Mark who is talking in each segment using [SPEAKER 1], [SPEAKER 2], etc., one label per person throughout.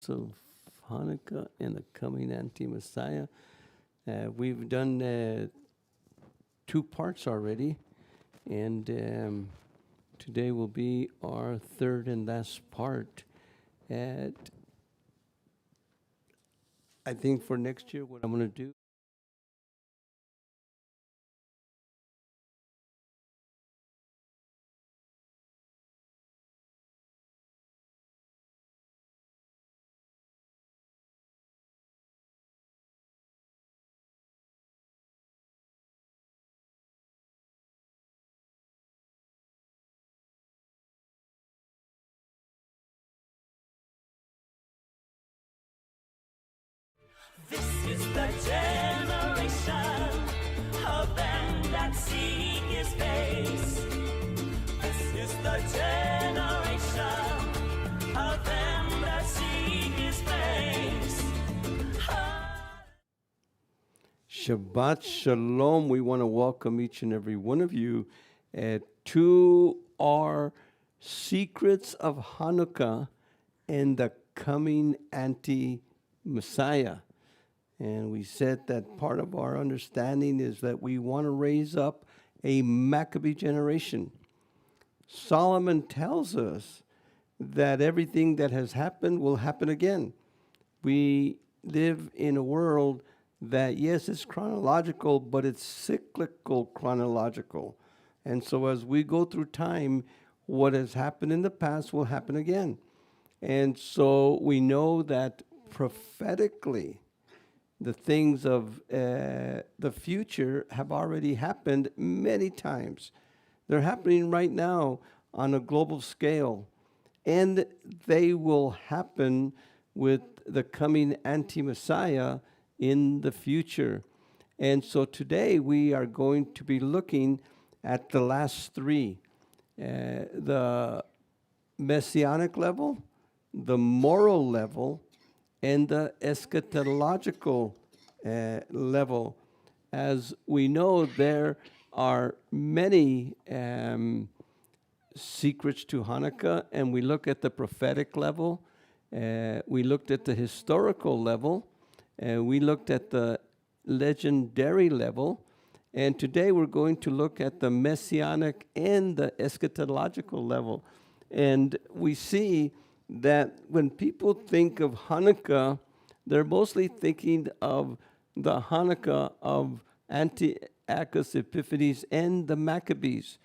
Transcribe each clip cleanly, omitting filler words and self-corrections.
[SPEAKER 1] of Hanukkah and the coming anti-Messiah. We've done 2 parts already, and today will be our 3rd and last part. I think for next year, what I'm going to do,
[SPEAKER 2] This is the generation of them that seek His face. This is the generation of them that seek His face.
[SPEAKER 1] Shabbat Shalom. We want to welcome each and every one of you to our Secrets of Hanukkah and the Coming Anti-Messiah. And we said that part of our understanding is that we want to raise up a Maccabee generation. Solomon tells us that everything that has happened will happen again. We live in a world that, yes, it's chronological, but it's cyclical chronological. And so as we go through time, what has happened in the past will happen again. And so we know that prophetically, the things of the future have already happened many times. They're happening right now on a global scale, and they will happen with the coming anti-Messiah in the future. And so today we are going to be looking at the last 3, the Messianic level, the moral level, and the eschatological level. As we know, there are many secrets to Hanukkah, and we look at the prophetic level, we looked at the historical level, we looked at the legendary level, and today we're going to look at the messianic and the eschatological level. And we see that when people think of Hanukkah, they're mostly thinking of the Hanukkah of Antiochus Epiphanes and the Maccabees.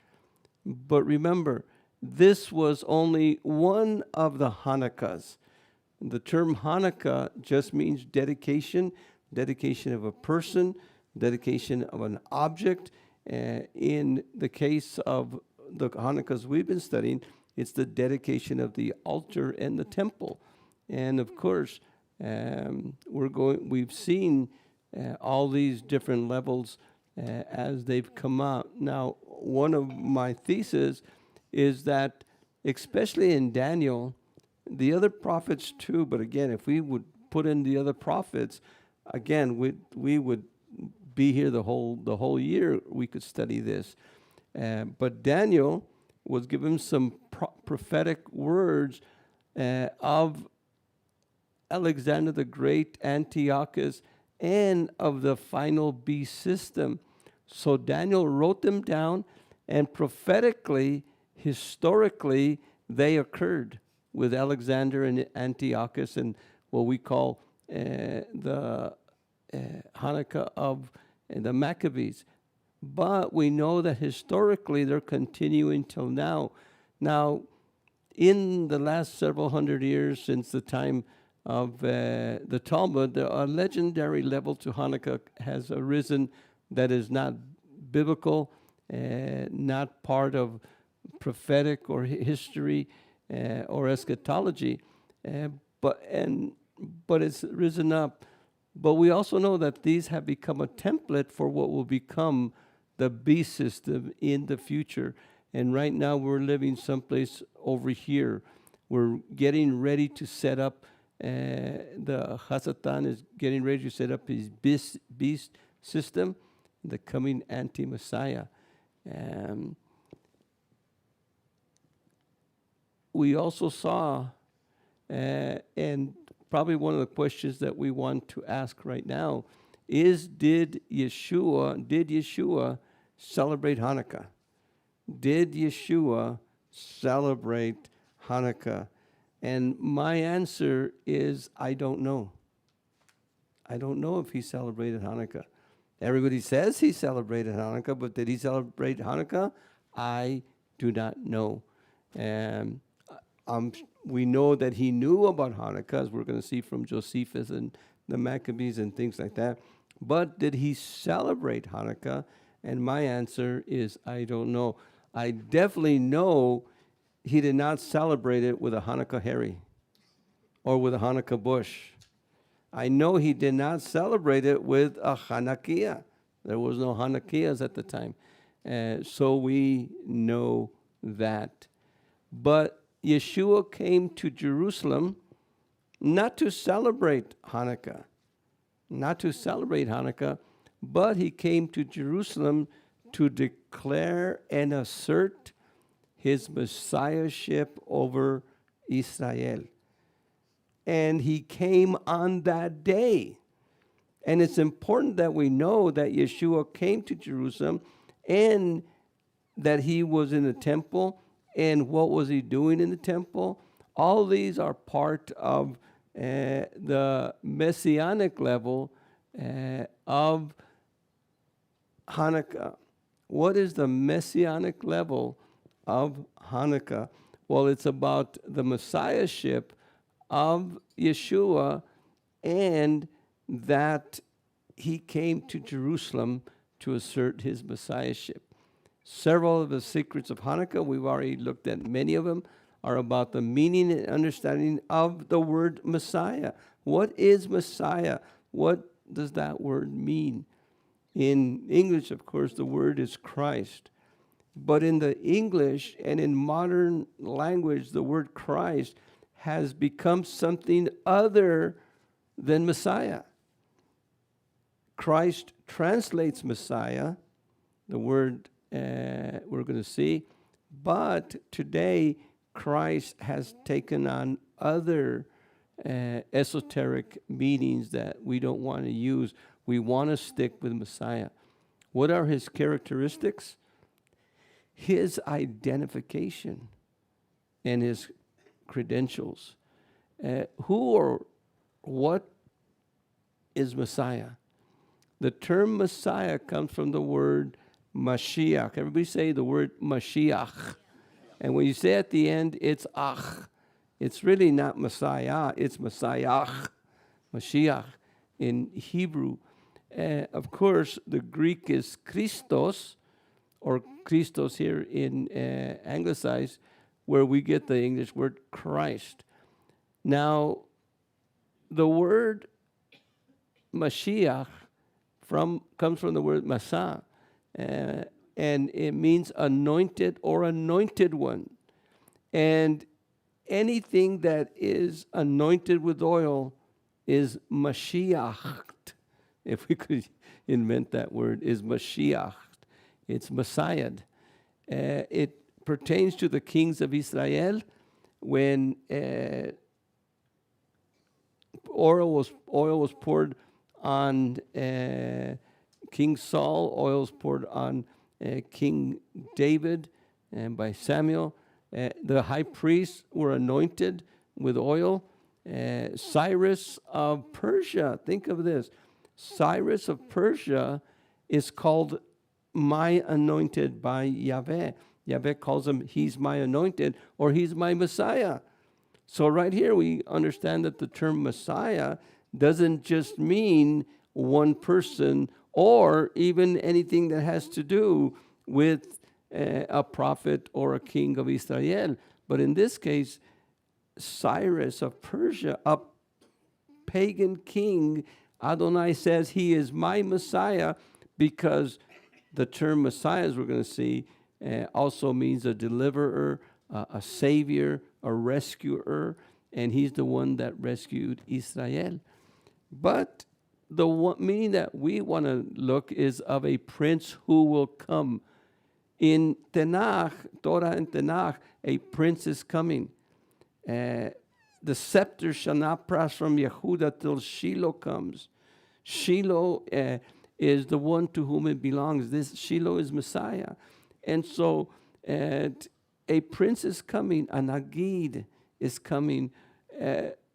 [SPEAKER 1] But remember, this was only one of the Hanukkahs. The term Hanukkah just means dedication of a person, dedication of an object. In the case of the Hanukkahs we've been studying, it's the dedication of the altar and the temple. And of course, we've seen all these different levels as they've come out. Now, one of my theses is that, especially in Daniel, the other prophets too, but again, if we would put in the other prophets, again, we would be here the whole year. We could study this. But Daniel was given some prophetic words of Alexander the Great, Antiochus, and of the final beast system. So Daniel wrote them down, and prophetically, historically, they occurred with Alexander and Antiochus and what we call the Hanukkah of the Maccabees. But we know that historically they're continuing till now. Now, in the last several hundred years since the time of the Talmud, a legendary level to Hanukkah has arisen that is not biblical, not part of prophetic or history or eschatology, but it's risen up. But we also know that these have become a template for what will become the beast system in the future. And right now we're living someplace over here. We're getting ready to set up, the Hasatan is getting ready to set up his beast system, the coming anti-Messiah. We also saw, and probably one of the questions that we want to ask right now is, did Yeshua celebrate Hanukkah? Did Yeshua celebrate Hanukkah? And my answer is, I don't know. I don't know if he celebrated Hanukkah. Everybody says he celebrated Hanukkah, but did he celebrate Hanukkah? I do not know. And we know that he knew about Hanukkah, as we're going to see from Josephus and the Maccabees and things like that. But did he celebrate Hanukkah? And my answer is, I don't know. I definitely know he did not celebrate it with a Hanukkah Harry or with a Hanukkah bush. I know he did not celebrate it with a Hanukkah. There was no Hanukkahs at the time. So we know that. But Yeshua came to Jerusalem not to celebrate Hanukkah, but he came to Jerusalem to declare and assert his messiahship over Israel. And he came on that day. And it's important that we know that Yeshua came to Jerusalem and that he was in the temple. And what was he doing in the temple? All these are part of the Messianic level of Hanukkah. What is the Messianic level of Hanukkah? Well, it's about the messiahship of Yeshua, and that he came to Jerusalem to assert his messiahship. Several of the secrets of Hanukkah, we've already looked at many of them, are about the meaning and understanding of the word Messiah. What is Messiah? What does that word mean? In English, of course, the word is Christ. But in the English and in modern language, the word Christ has become something other than Messiah. Christ translates Messiah, the word we're going to see, but today Christ has taken on other esoteric meanings that we don't want to use. We want to stick with Messiah. What are his characteristics? His identification and his credentials. Who or what is Messiah? The term Messiah comes from the word Mashiach. Everybody say the word Mashiach. And when you say at the end, it's ach. It's really not Messiah, it's Messiah, Mashiach in Hebrew. Of course, the Greek is Christos, or Christos here in anglicized, where we get the English word Christ. Now, the word Mashiach comes from the word Masa, and it means anointed or anointed one. And anything that is anointed with oil is Mashiach. If we could invent that word, is Mashiach. It's Messiah. It pertains to the kings of Israel when oil was poured on King Saul, oil was poured on King David, and by Samuel. The high priests were anointed with oil. Cyrus of Persia, think of this. Cyrus of Persia is called my anointed by Yahweh. Yahweh calls him, he's my anointed, or he's my Messiah. So right here we understand that the term Messiah doesn't just mean one person or even anything that has to do with a prophet or a king of Israel. But in this case, Cyrus of Persia, a pagan king, Adonai says he is my Messiah, because the term Messiah, as we're going to see, also means a deliverer, a savior, a rescuer, and he's the one that rescued Israel. But the meaning that we want to look is of a prince who will come. In Tanakh, Torah and Tanakh, a prince is coming. the scepter shall not pass from Yehuda till Shiloh comes. Shiloh is the one to whom it belongs. This Shiloh is Messiah. And so a prince is coming, a Nagid is coming,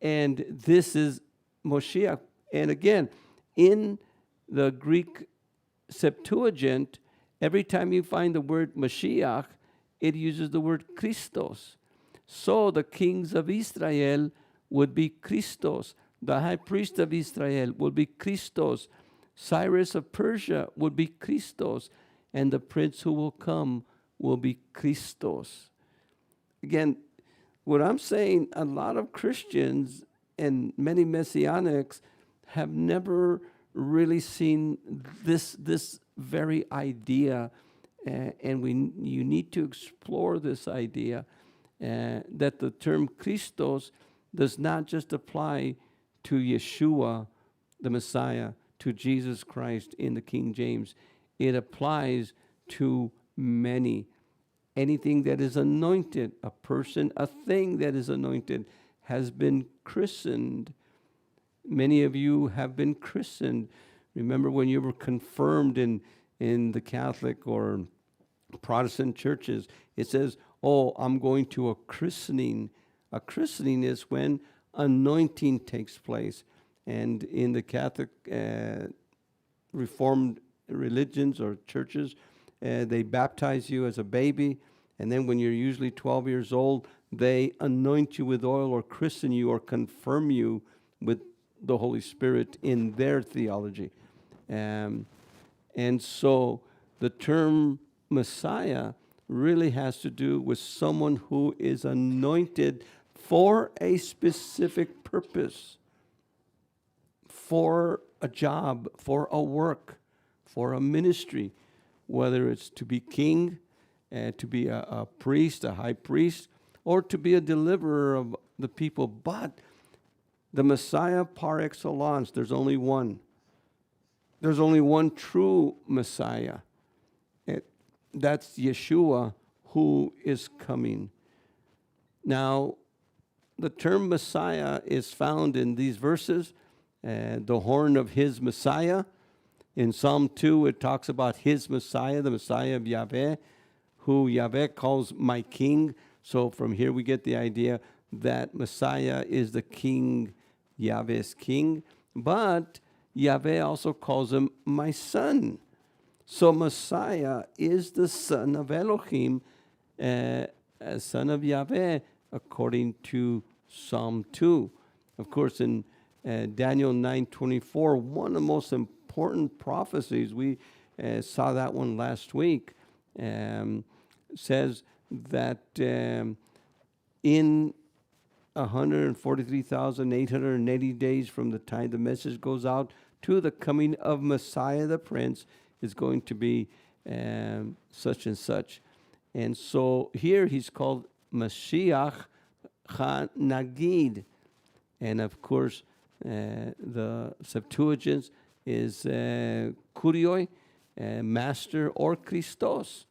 [SPEAKER 1] and this is Moshiach. And again, in the Greek Septuagint, every time you find the word Mashiach, it uses the word Christos. So the kings of Israel would be Christos. The high priest of Israel would be Christos. Cyrus of Persia would be Christos. And the prince who will come will be Christos. Again, what I'm saying, a lot of Christians and many Messianics have never really seen this very idea, and you need to explore this idea that the term Christos does not just apply to Yeshua, the Messiah, to Jesus Christ in the King James. It applies to many. Anything that is anointed, a person, a thing that is anointed, has been christened. Many of you have been christened. Remember when you were confirmed in the Catholic or Protestant churches, it says, oh, I'm going to a christening. A christening is when anointing takes place. And in the Catholic Reformed religions or churches, they baptize you as a baby. And then when you're usually 12 years old, they anoint you with oil or christen you or confirm you with the Holy Spirit in their theology. And so the term Messiah really has to do with someone who is anointed for a specific purpose, for a job, for a work, for a ministry, whether it's to be king, to be a priest, a high priest, or to be a deliverer of the people. But the Messiah par excellence, there's only one. There's only one true Messiah. That's Yeshua, who is coming. Now, the term Messiah is found in these verses, the horn of his Messiah. In Psalm 2, it talks about his Messiah, the Messiah of Yahweh, who Yahweh calls my king. So from here we get the idea that Messiah is the king, Yahweh's king. But Yahweh also calls him my son. So Messiah is the son of Elohim, son of Yahweh, according to Psalm 2. Of course, in Daniel 9:24, one of the most important prophecies, we saw that one last week, says that in 143,880 days from the time the message goes out to the coming of Messiah the Prince is going to be such and such. And so here he's called Mashiach HaNagid. And of course, the Septuagint is Kurioi, master, or Christos.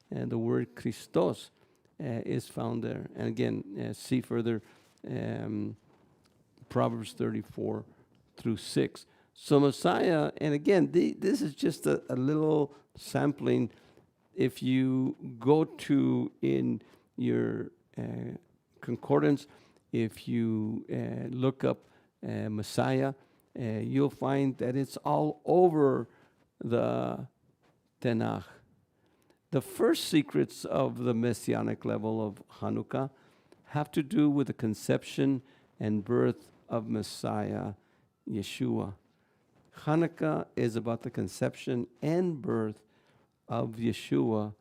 [SPEAKER 1] And the word Christos is found there. And again, see further Proverbs 34-6. So Messiah, and again, this is just a little sampling. If you go to in your concordance, if you look up Messiah, you'll find that it's all over the Tanakh. The first secrets of the Messianic level of Hanukkah have to do with the conception and birth of Messiah, Yeshua. Hanukkah is about the conception and birth of Yeshua,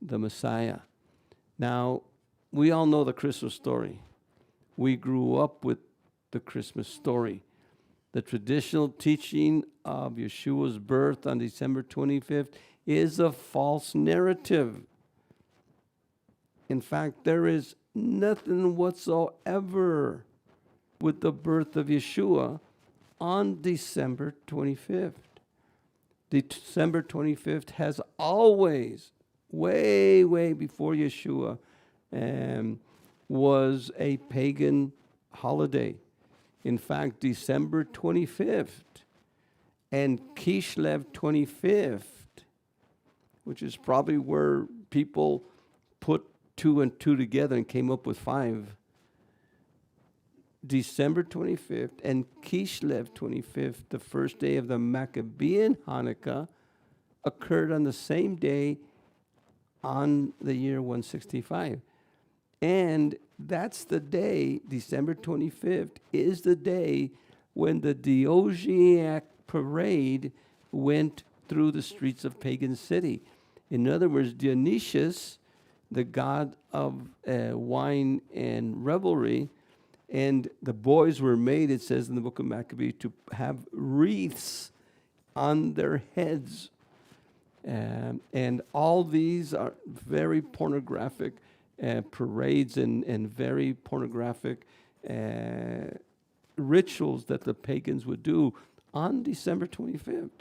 [SPEAKER 1] the Messiah. Now, we all know the Christmas story. We grew up with the Christmas story. The traditional teaching of Yeshua's birth on December 25th is a false narrative. In fact, there is nothing whatsoever with the birth of Yeshua on December 25th. December 25th has always, way before Yeshua, was a pagan holiday. In fact, December 25th and Kislev 25th, which is probably where people put 2 and 2 together and came up with 5. December 25th and Kislev 25th, the first day of the Maccabean Hanukkah, occurred on the same day on the year 165. And that's the day, December 25th, is the day when the Dionysiac parade went through the streets of pagan city. In other words, Dionysius, the god of wine and revelry, and the boys were made, it says in the book of Maccabees, to have wreaths on their heads. And all these are very pornographic parades and very pornographic rituals that the pagans would do on December 25th.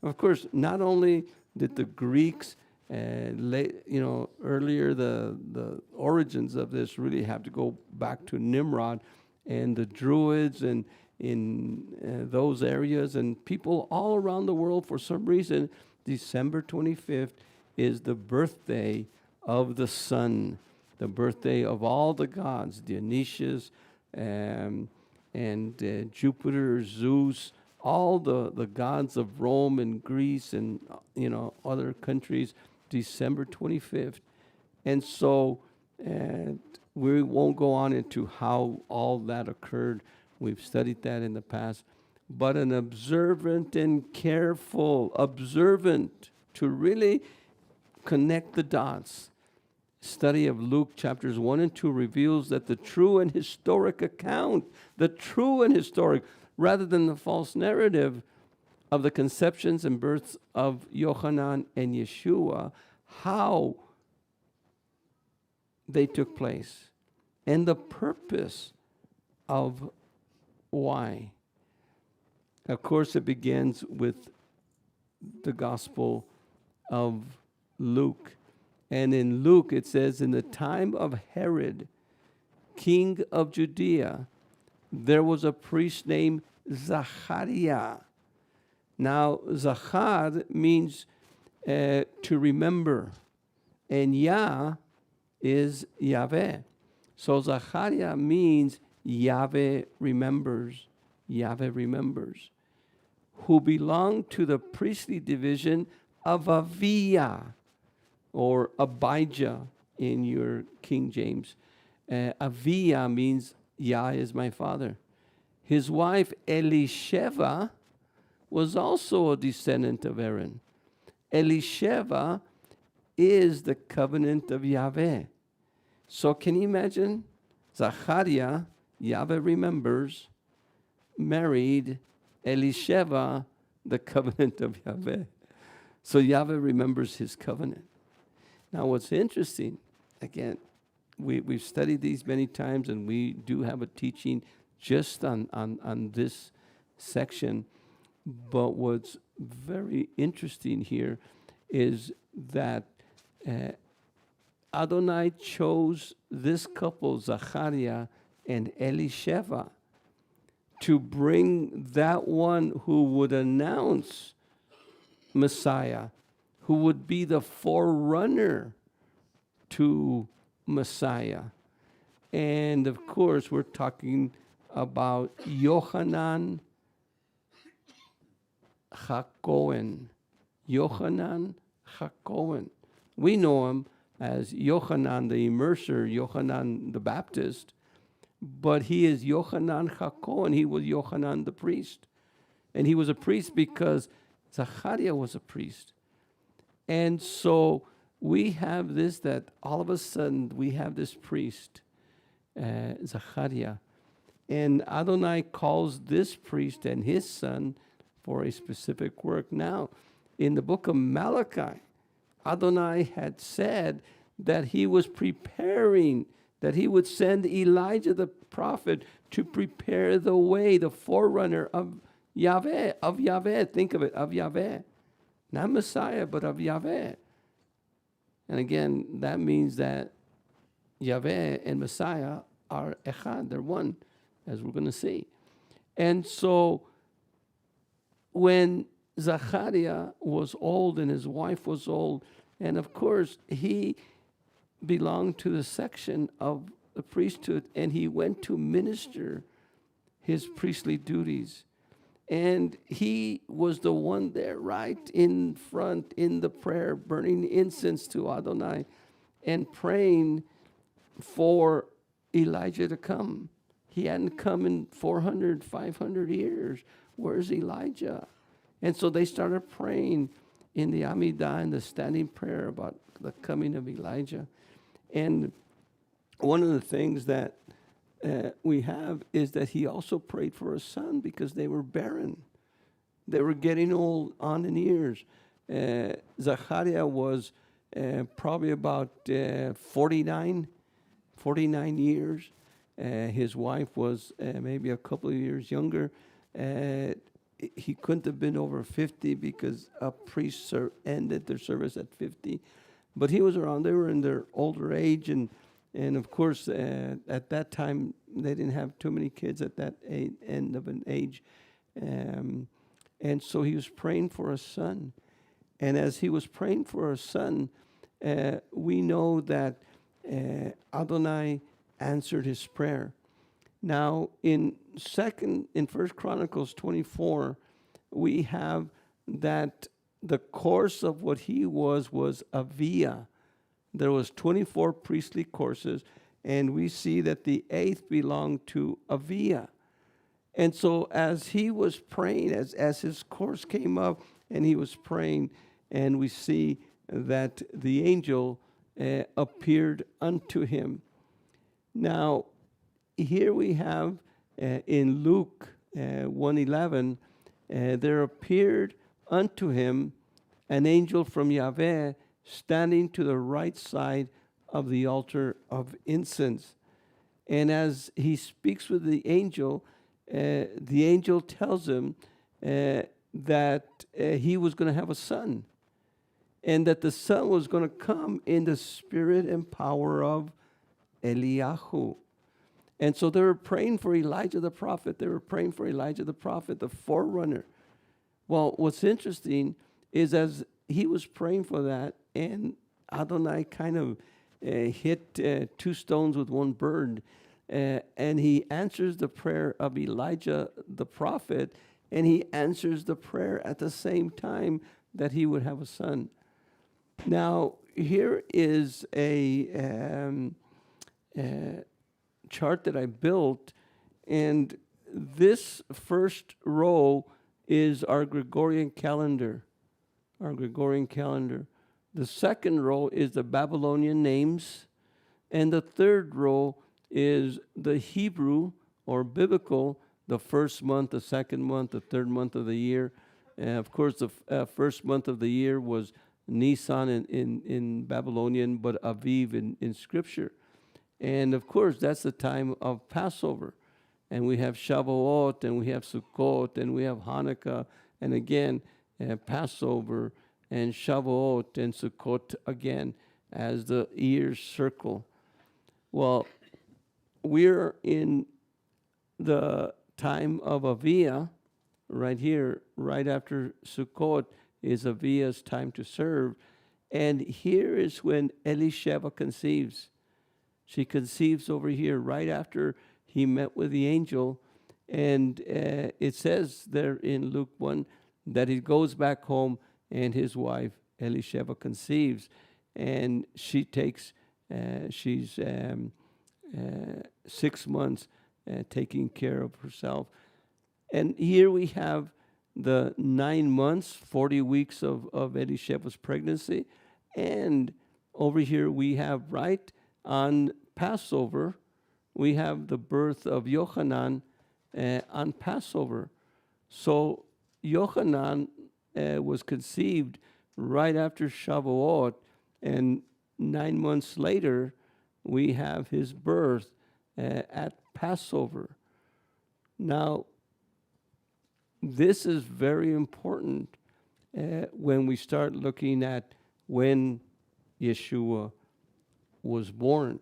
[SPEAKER 1] Of course, not only did the Greeks, earlier the origins of this really have to go back to Nimrod and the Druids and in those areas, and people all around the world, for some reason, December 25th is the birthday of the sun, the birthday of all the gods, Dionysius and Jupiter, Zeus, all the gods of Rome and Greece and other countries, December 25th. And so we won't go on into how all that occurred. We've studied that in the past. But an observant and careful observant to really connect the dots. Study of Luke chapters 1 and 2 reveals that the true and historic account, rather than the false narrative of the conceptions and births of Yochanan and Yeshua, how they took place, and the purpose of why. Of course, it begins with the Gospel of Luke. And in Luke, it says, in the time of Herod, king of Judea, there was a priest named Zachariah. Now, Zachar means to remember, and Yah is Yahweh. So Zachariah means Yahweh remembers, who belonged to the priestly division of Aviyah, or Abijah in your King James. Aviyah means Yah is my father. His wife Elisheva was also a descendant of Aaron. Elisheva is the covenant of Yahweh. So can you imagine? Zachariah, Yahweh remembers, married Elisheva, the covenant of Yahweh. So Yahweh remembers his covenant. Now what's interesting, again, we've studied these many times, and we do have a teaching just on this section. But what's very interesting here is that Adonai chose this couple, Zachariah and Elisheva, to bring that one who would announce Messiah, who would be the forerunner to Messiah. And of course, we're talking about Yochanan HaKohen. Yochanan HaKohen. We know him as Yochanan the Immerser, Yochanan the Baptist, but he is Yochanan HaKohen. He was Yochanan the priest. And he was a priest because Zachariah was a priest. And so we have this, that all of a sudden we have this priest, Zachariah. And Adonai calls this priest and his son for a specific work. Now, in the book of Malachi, Adonai had said that he was preparing, that he would send Elijah the prophet to prepare the way, the forerunner of Yahweh, think of it, of Yahweh. Not Messiah, but of Yahweh. And again, that means that Yahweh and Messiah are echad, they're one. as we're going to see. And so when Zachariah was old and his wife was old, and of course he belonged to the section of the priesthood, and he went to minister his priestly duties. And he was the one there right in front in the prayer, burning incense to Adonai and praying for Elijah to come. He hadn't come in 400, 500 years. Where's Elijah? And so they started praying in the Amidah, in the standing prayer, about the coming of Elijah. And one of the things that we have is that he also prayed for a son because they were barren. They were getting old on in years. Zachariah was probably about 49 years. His wife was maybe a couple of years younger. He couldn't have been over 50 because a priest ended their service at 50. But he was around. They were in their older age, and of course, at that time, they didn't have too many kids at that end of an age. And so he was praying for a son. And as he was praying for a son, we know that Adonai answered his prayer. Now, in 1 Chronicles 24, we have that the course of what he was Avia. There was 24 priestly courses, and we see that the 8th belonged to Avia. And so as he was praying, as his course came up, and he was praying, and we see that the angel appeared unto him. Now, here we have in Luke 1:11, there appeared unto him an angel from Yahweh standing to the right side of the altar of incense. And as he speaks with the angel tells him that he was going to have a son, and that the son was going to come in the spirit and power of Eliyahu. And so they were praying for Elijah the prophet. They were praying for Elijah the prophet, the forerunner. Well, what's interesting is as he was praying for that, and Adonai kind of hit 2 stones with one bird, and he answers the prayer of Elijah the prophet, and he answers the prayer at the same time that he would have a son. Now, here is a chart that I built, and this first row is our Gregorian calendar. The second row is the Babylonian names, and the third row is the Hebrew or biblical, the first month, the second month, the third month of the year. Of course, the first month of the year was Nisan in Babylonian, but Aviv in Scripture. And of course, that's the time of Passover. And we have Shavuot, and we have Sukkot, and we have Hanukkah, and again, Passover, and Shavuot, and Sukkot again, as the years circle. Well, we're in the time of Avia, right here, right after Sukkot is Avia's time to serve. And here is when Elisheva conceives. She conceives over here right after he met with the angel. And it says there in Luke 1 that he goes back home and his wife Elisheva conceives. And she takes, she's 6 months taking care of herself. And here we have the 9 months, 40 weeks of Elisheva's pregnancy. And over here we have right on Passover, we have the birth of Yochanan on Passover. So Yochanan was conceived right after Shavuot, and 9 months later, we have his birth at Passover. Now, this is very important when we start looking at when Yeshua was born.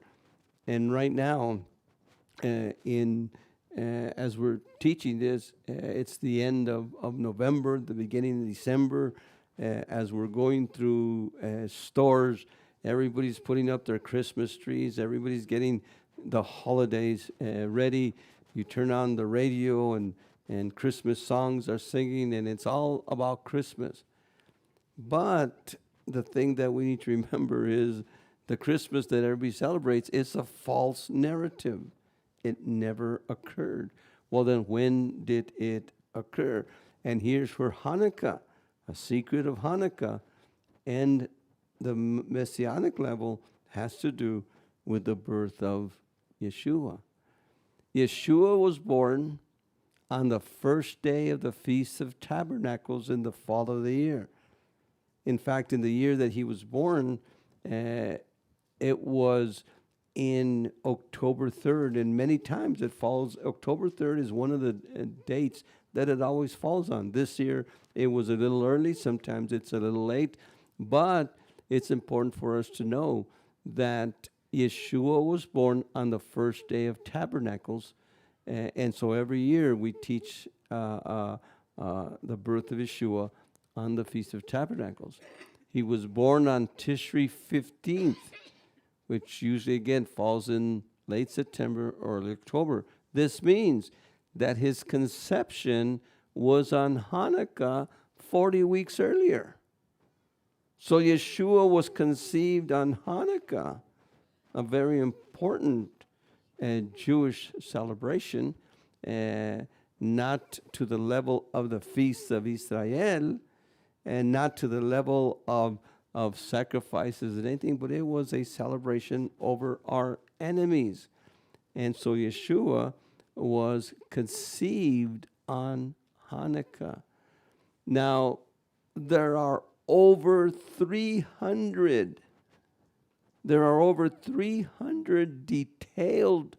[SPEAKER 1] And right now, in as we're teaching this, it's the end of November, the beginning of December. As we're going through stores, everybody's putting up their Christmas trees. Everybody's getting the holidays ready. You turn on the radio and Christmas songs are singing, and it's all about Christmas. But the thing that we need to remember is the Christmas that everybody celebrates is a false narrative. It never occurred. Well, then when did it occur? And here's where Hanukkah, a secret of Hanukkah, and the Messianic level has to do with the birth of Yeshua. Yeshua was born on the first day of the Feast of Tabernacles in the fall of the year. In fact, in the year that he was born, it was in October 3rd, and many times it falls. October 3rd is one of the dates that it always falls on. This year, it was a little early. Sometimes it's a little late. But it's important for us to know that Yeshua was born on the first day of Tabernacles. And so every year we teach the birth of Yeshua on the Feast of Tabernacles. He was born on Tishri 15th, which usually, again, falls in late September or early October. This means that his conception was on Hanukkah 40 weeks earlier. So Yeshua was conceived on Hanukkah, a very important Jewish celebration, not to the level of the feasts of Israel, and not to the level of sacrifices and anything, but it was a celebration over our enemies. And so Yeshua was conceived on Hanukkah. Now, there are over 300 detailed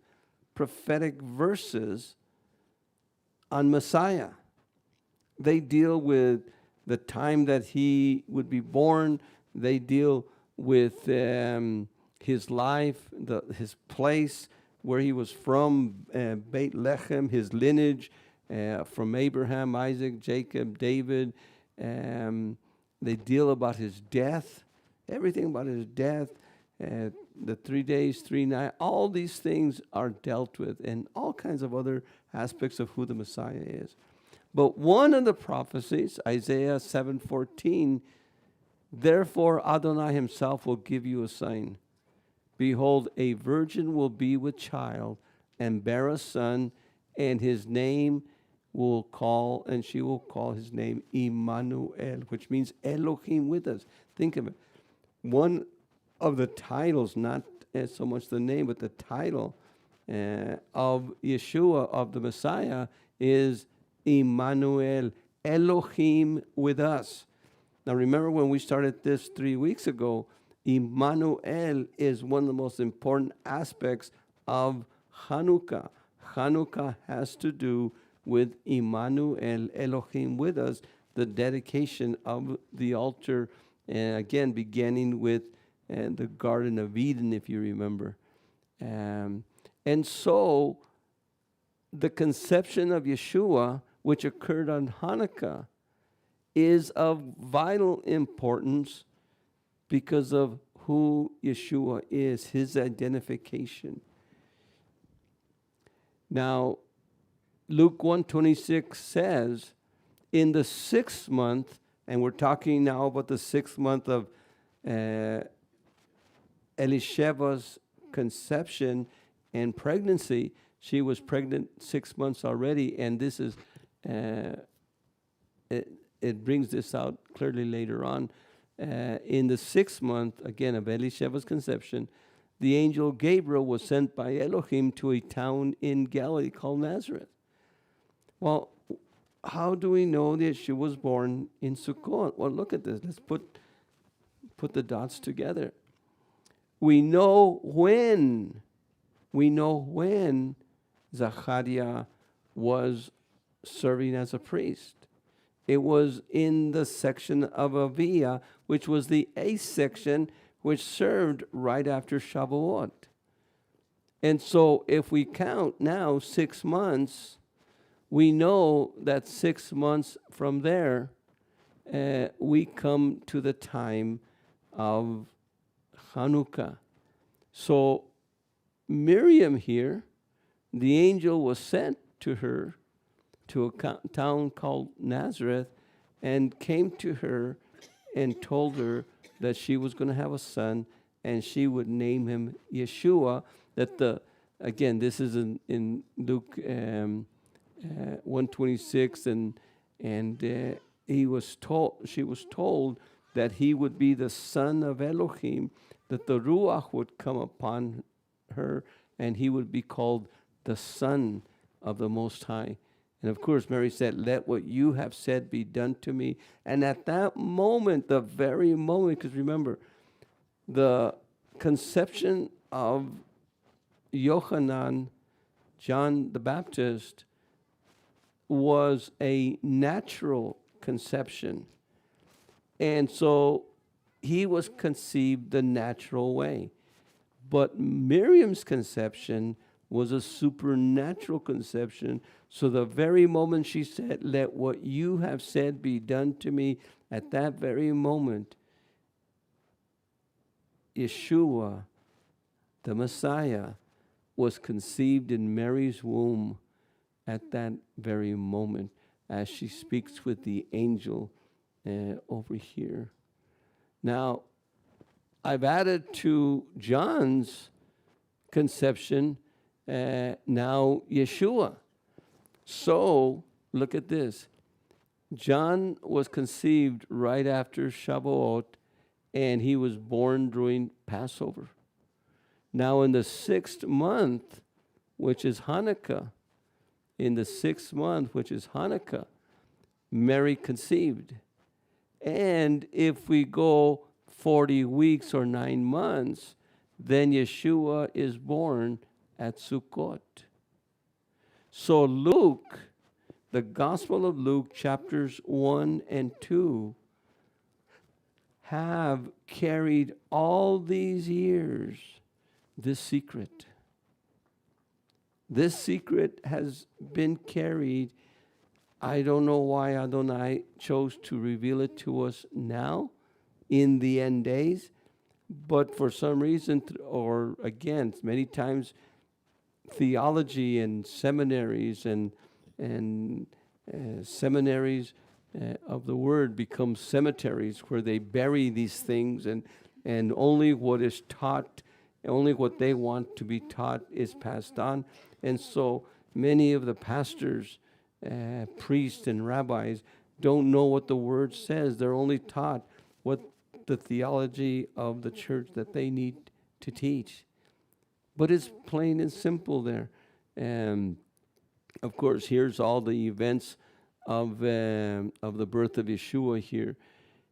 [SPEAKER 1] prophetic verses on Messiah. They deal with the time that he would be born. They deal with his life, his place, where he was from, Beit Lechem, his lineage, from Abraham, Isaac, Jacob, David. They deal about his death, everything about his death, the 3 days, 3 nights. All these things are dealt with, and all kinds of other aspects of who the Messiah is. But one of the prophecies, Isaiah 7:14, therefore Adonai himself will give you a sign. Behold, a virgin will be with child and bear a son, and his name will call, and she will call his name Immanuel, which means Elohim with us. Think of it. One of the titles, not so much the name, but the title of Yeshua, of the Messiah, is Immanuel, Elohim with us. Now remember when we started this 3 weeks ago, Immanuel is one of the most important aspects of Hanukkah. Hanukkah has to do with Immanuel, Elohim with us, the dedication of the altar, again, beginning with the Garden of Eden, if you remember. And so the conception of Yeshua, which occurred on Hanukkah, is of vital importance because of who Yeshua is, his identification. Now, Luke 1:26 says, in the 6th month, and we're talking now about the 6th month of Elisheva's conception and pregnancy. She was pregnant 6 months already, and this is, it brings this out clearly later on. In the 6th month, again, of Elisheva's conception, the angel Gabriel was sent by Elohim to a town in Galilee called Nazareth. Well, how do we know that she was born in Sukkot? Well, look at this. Let's put the dots together. We know when Zachariah was serving as a priest. It was in the section of Aviyah, which was the 8th section, which served right after Shavuot. And so if we count now 6 months, we know that 6 months from there, we come to the time of Hanukkah. So Miriam here, the angel was sent to her to a town called Nazareth and came to her and told her that she was going to have a son and she would name him Yeshua. Again, this is in Luke 126, and she was told that he would be the son of Elohim, that the Ruach would come upon her, and he would be called the Son of the Most High. And of course, Mary said, "Let what you have said be done to me." And at that moment, the very moment, because remember, the conception of Yochanan, John the Baptist, was a natural conception. And so he was conceived the natural way. But Miriam's conception was a supernatural conception. So the very moment she said, "Let what you have said be done to me," at that very moment, Yeshua, the Messiah, was conceived in Mary's womb at that very moment, as she speaks with the angel over here. Now, I've added to John's conception now Yeshua. So, look at this. John was conceived right after Shavuot, and he was born during Passover. Now, in the 6th month, which is Hanukkah, Mary conceived. And if we go 40 weeks or 9 months, then Yeshua is born at Sukkot. So Luke, the Gospel of Luke, chapters 1 and 2, have carried all these years this secret. This secret has been carried. I don't know why Adonai chose to reveal it to us now in the end days, but for some reason, or again, many times, theology and seminaries and seminaries of the word become cemeteries where they bury these things, and only what is taught, only what they want to be taught is passed on. And so many of the pastors, priests, and rabbis don't know what the word says. They're only taught what the theology of the church that they need to teach. But it's plain and simple there. And of course, here's all the events of the birth of Yeshua here.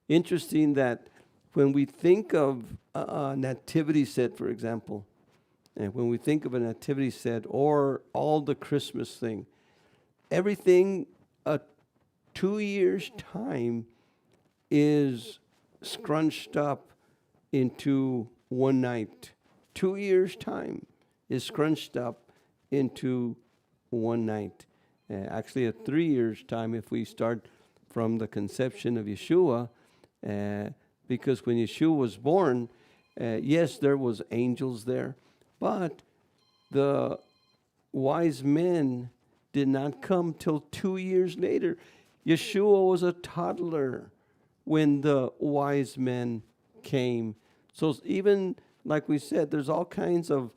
[SPEAKER 1] Interesting that when we think of a nativity set, for example, and when we think of a nativity set or all the Christmas thing, everything 2 years' time is scrunched up into one night. 2 years' time is scrunched up into one night. Actually, 3 years' time if we start from the conception of Yeshua, because when Yeshua was born, yes, there was angels there, but the wise men did not come till 2 years later. Yeshua was a toddler when the wise men came. So even like we said, there's all kinds of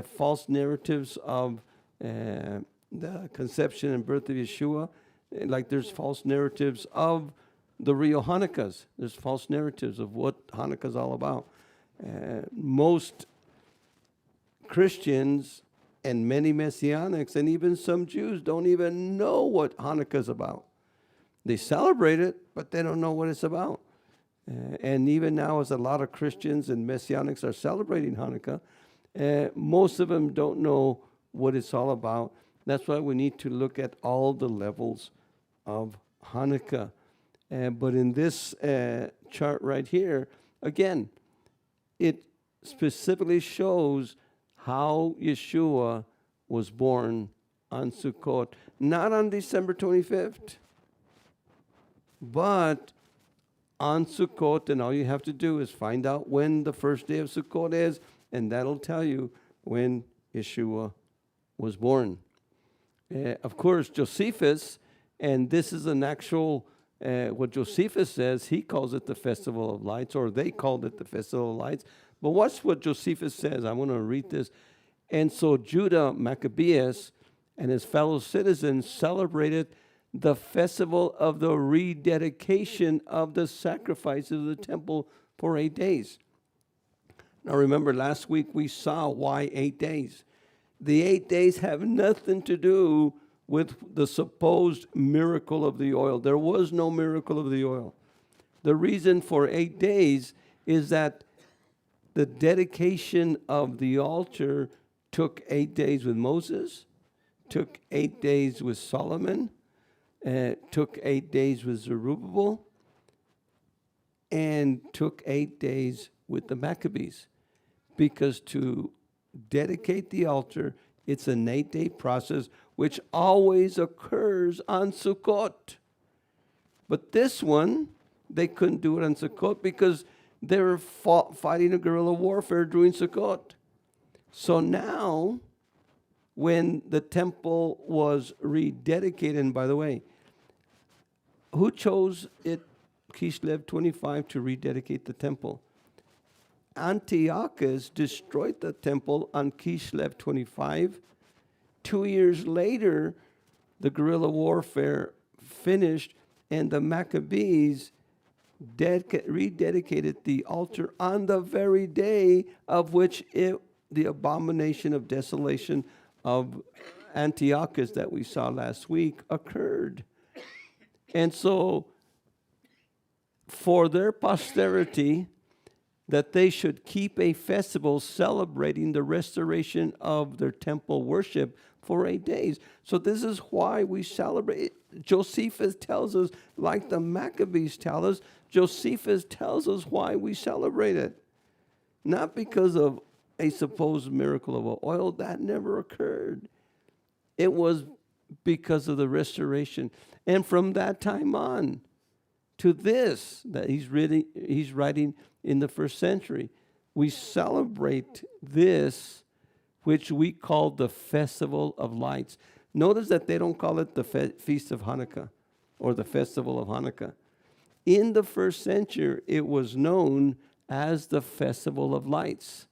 [SPEAKER 1] false narratives of the conception and birth of Yeshua. Like there's false narratives of the real Hanukkahs. There's false narratives of what Hanukkah is all about. Most Christians and many Messianics and even some Jews don't even know what Hanukkah is about. They celebrate it, but they don't know what it's about. And even now, as a lot of Christians and Messianics are celebrating Hanukkah, most of them don't know what it's all about. That's why we need to look at all the levels of Hanukkah. But in this chart right here, again, it specifically shows how Yeshua was born on Sukkot, not on December 25th, but on Sukkot, and all you have to do is find out when the first day of Sukkot is, and that'll tell you when Yeshua was born. Of course, Josephus, and this is an actual, what Josephus says, he calls it the Festival of Lights, or they called it the Festival of Lights. But watch what Josephus says. I want to read this. And so Judah Maccabeus and his fellow citizens celebrated the festival of the rededication of the sacrifices of the temple for 8 days. Now remember, last week we saw why 8 days. The 8 days have nothing to do with the supposed miracle of the oil. There was no miracle of the oil. The reason for 8 days is that the dedication of the altar took 8 days with Moses, took 8 days with Solomon, took 8 days with Zerubbabel, and took 8 days with the Maccabees. Because to dedicate the altar, it's an 8-day process, which always occurs on Sukkot. But this one, they couldn't do it on Sukkot because they were fighting a guerrilla warfare during Sukkot. So now, when the temple was rededicated, and by the way, who chose it, Kislev 25, to rededicate the temple? Antiochus destroyed the temple on Kislev 25. 2 years later, the guerrilla warfare finished, and the Maccabees rededicated the altar on the very day of which the abomination of desolation of Antiochus that we saw last week occurred. And so, for their posterity, that they should keep a festival celebrating the restoration of their temple worship for 8 days. So this is why we celebrate. Josephus tells us, like the Maccabees tell us, Josephus tells us why we celebrate it. Not because of a supposed miracle of oil. That never occurred. It was because of the restoration. And from that time on to this, that he's writing in the first century, we celebrate this, which we call the Festival of Lights. Notice that they don't call it the Feast of Hanukkah or the Festival of Hanukkah. In the first century, it was known as the Festival of Lights.